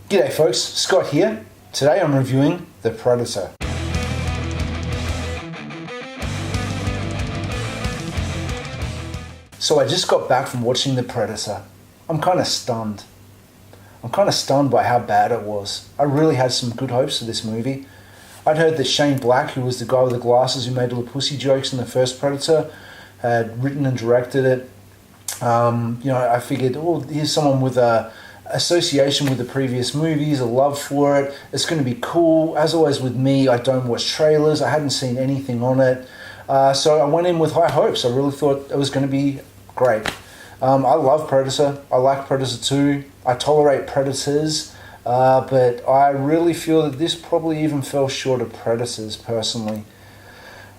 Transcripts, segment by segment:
G'day folks, Scott here. Today I'm reviewing The Predator. So I just got back from watching The Predator. I'm kind of stunned. I'm kind of stunned by how bad it was. I really had some good hopes for this movie. I'd heard that Shane Black, who was the guy with the glasses who made all the pussy jokes in the first Predator, had written and directed it. I figured, here's someone with a association with the previous movies, a love for it. It's going to be cool. As always with me, I don't watch trailers. I hadn't seen anything on it. So I went in with high hopes. I really thought it was going to be great. I love Predator. I like Predator 2. I tolerate Predators. But I really feel that this probably even fell short of Predators, personally.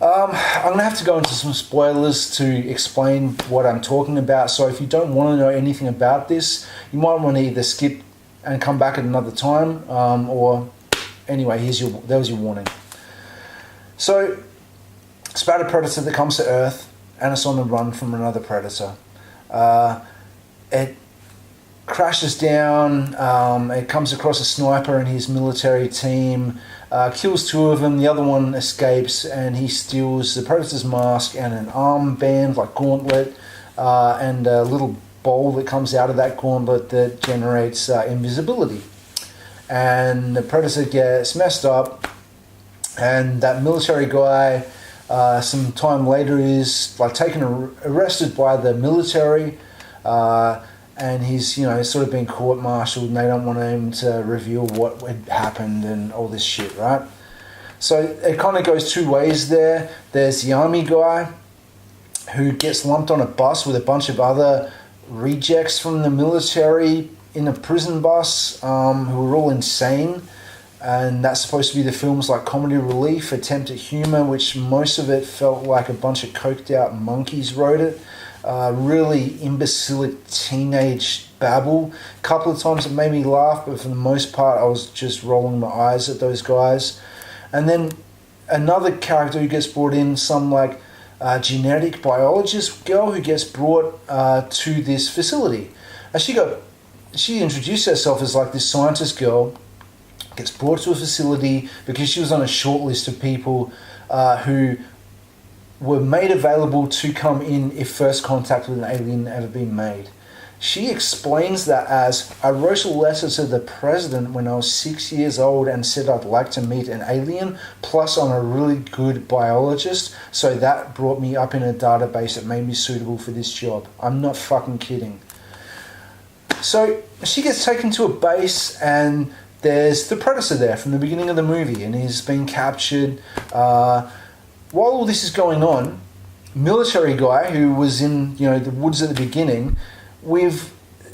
I'm going to have to go into some spoilers to explain what I'm talking about. So if you don't want to know anything about this, you might want to either skip and come back at another time, or anyway, there was your warning. So it's about a predator that comes to Earth, and it's on the run from another predator. It crashes down. It comes across a sniper and his military team. Kills two of them, the other one escapes, and he steals the Predator's mask and an armband, like gauntlet, and a little bowl that comes out of that gauntlet that generates invisibility. And the Predator gets messed up, and that military guy, some time later, is arrested by the military, and he's, sort of been court-martialed, and they don't want him to reveal what had happened and all this shit, right? So it kind of goes two ways there. There's the army guy who gets lumped on a bus with a bunch of other rejects from the military in a prison bus, who are all insane. And that's supposed to be the film's comedy relief, attempt at humor, which most of it felt like a bunch of coked out monkeys wrote it. Really imbecilic teenage babble. A couple of times it made me laugh, but for the most part I was just rolling my eyes at those guys. And then another character who gets brought in, some genetic biologist girl who gets brought to this facility. And she introduced herself as this scientist girl, gets brought to a facility because she was on a short list of people who were made available to come in if first contact with an alien ever been made. She explains that as, I wrote a letter to the president when I was 6 years old and said I'd like to meet an alien, plus I'm a really good biologist, so that brought me up in a database that made me suitable for this job. I'm not fucking kidding. So she gets taken to a base, and there's the Predator there from the beginning of the movie, and he's been captured. While all this is going on, military guy who was in the woods at the beginning,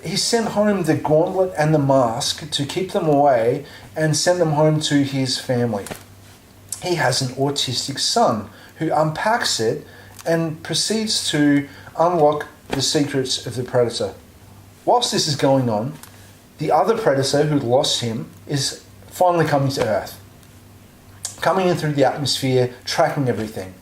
he sent home the gauntlet and the mask to keep them away and send them home to his family. He has an autistic son who unpacks it and proceeds to unlock the secrets of the Predator. Whilst this is going on, the other Predator who lost him is finally coming to Earth. Coming in through the atmosphere, tracking everything.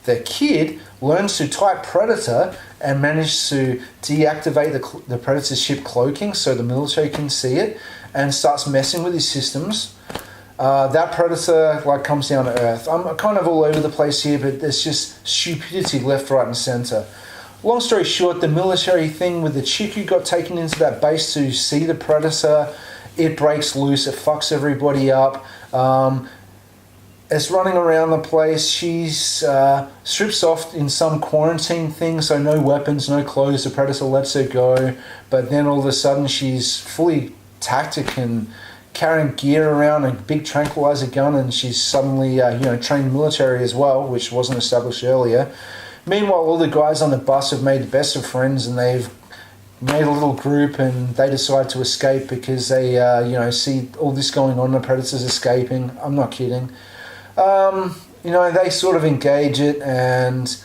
The kid learns to type Predator and manages to deactivate the Predator's ship cloaking so the military can see it, and starts messing with his systems. That Predator comes down to Earth. I'm kind of all over the place here, but there's just stupidity left, right and centre. Long story short, the military thing with the chick who got taken into that base to see the Predator, it breaks loose, it fucks everybody up. It's running around the place. She's strips off in some quarantine thing, so no weapons, no clothes. The Predator lets her go, but then all of a sudden she's fully tactic and carrying gear around, a big tranquilizer gun, and she's suddenly trained military as well, which wasn't established earlier. Meanwhile, all the guys on the bus have made the best of friends, and they've made a little group, and they decide to escape because they see all this going on. The Predator's escaping. I'm not kidding. They sort of engage it, and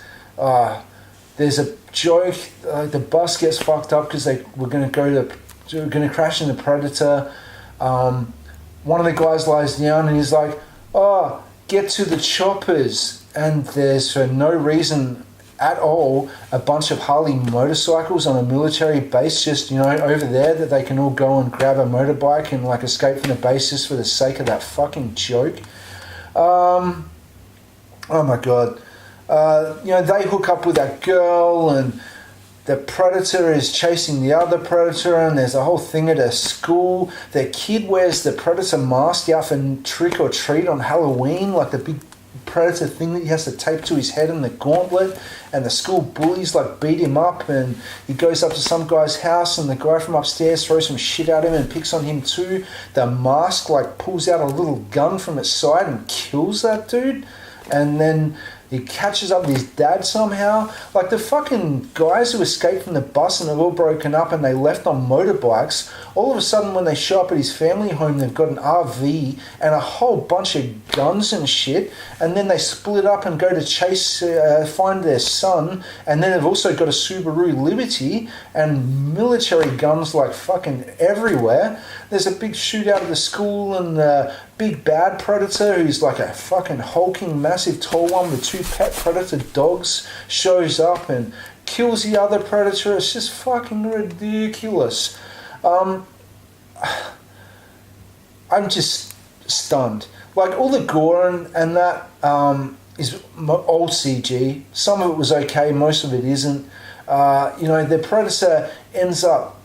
there's a joke. The bus gets fucked up because we're going to crash into Predator. One of the guys lies down, and he's like, "Oh, get to the choppers!" And there's for no reason at all a bunch of Harley motorcycles on a military base just, over there that they can all go and grab a motorbike and like escape from the base just for the sake of that fucking joke. Oh my god. They hook up with that girl and the predator is chasing the other predator and there's a whole thing at a school. The kid wears the predator mask out for trick or treat on Halloween, like the big predator thing that he has to tape to his head and the gauntlet, and the school bullies like beat him up, and he goes up to some guy's house and the guy from upstairs throws some shit at him and picks on him too. The mask like pulls out a little gun from its side and kills that dude, and then he catches up with his dad somehow. Like the fucking guys who escaped from the bus and have all broken up and they left on motorbikes, all of a sudden when they show up at his family home, they've got an RV and a whole bunch of guns and shit, and then they split up and go to find their son, and then they've also got a Subaru Liberty and military guns like fucking everywhere. There's a big shootout at the school and the big bad predator, who's like a fucking hulking massive tall one with two pet predator dogs, shows up and kills the other predator. It's just fucking ridiculous. I'm just stunned. Like all the gore and that is old CG. Some of it was okay, most of it isn't. The predator ends up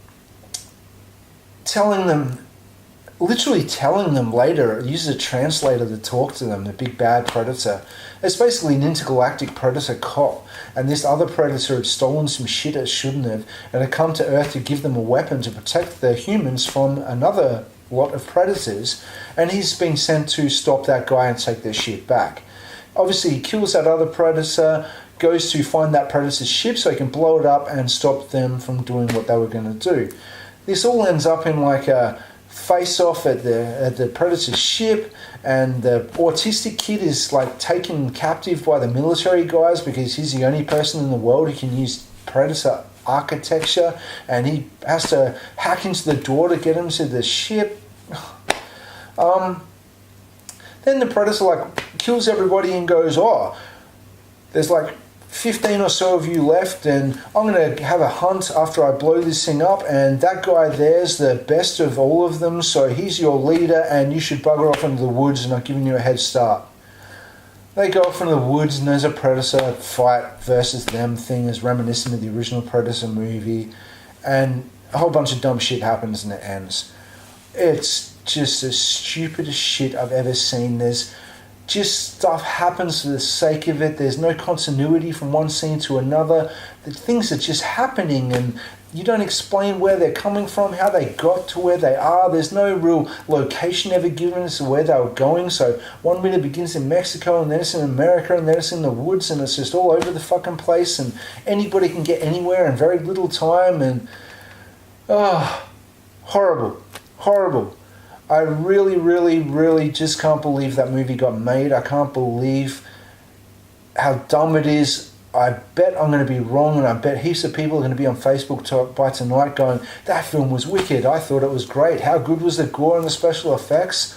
literally telling them later, it uses a translator to talk to them, the big bad predator. It's basically an intergalactic predator cop, and this other predator had stolen some shit it shouldn't have, and had come to Earth to give them a weapon to protect the humans from another lot of predators, and he's been sent to stop that guy and take their shit back. Obviously he kills that other predator, goes to find that predator's ship so he can blow it up and stop them from doing what they were going to do. This all ends up in like a face-off at the predator's ship, and the autistic kid is like taken captive by the military guys because he's the only person in the world who can use predator architecture, and he has to hack into the door to get him to the ship. Then the predator like kills everybody and goes, there's like 15 or so of you left, and I'm going to have a hunt after I blow this thing up, and that guy there's the best of all of them, so he's your leader and you should bugger off into the woods, and I'm giving you a head start. They go off into the woods and there's a predator fight versus them thing is reminiscent of the original Predator movie, and a whole bunch of dumb shit happens and it ends. It's just the stupidest shit I've ever seen. There's just stuff happens for the sake of it. There's no continuity from one scene to another. The things are just happening and you don't explain where they're coming from, how they got to where they are. There's no real location ever given as to where they were going. So 1 minute begins in Mexico and then it's in America and then it's in the woods and it's just all over the fucking place and anybody can get anywhere in very little time, and horrible. I really, really, really just can't believe that movie got made. I can't believe how dumb it is. I bet I'm going to be wrong, and I bet heaps of people are going to be on Facebook by tonight going, that film was wicked, I thought it was great, how good was the gore and the special effects?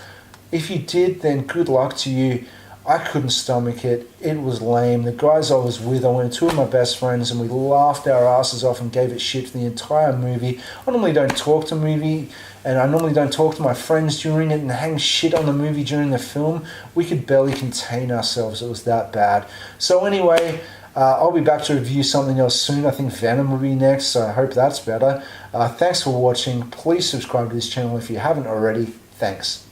If you did, then good luck to you. I couldn't stomach it. It was lame. The guys I was with, I went with two of my best friends and we laughed our asses off and gave it shit for the entire movie. I normally don't talk to movie, and I normally don't talk to my friends during it and hang shit on the movie during the film. We could barely contain ourselves. It was that bad. So anyway, I'll be back to review something else soon. I think Venom will be next, so I hope that's better. Thanks for watching. Please subscribe to this channel if you haven't already. Thanks.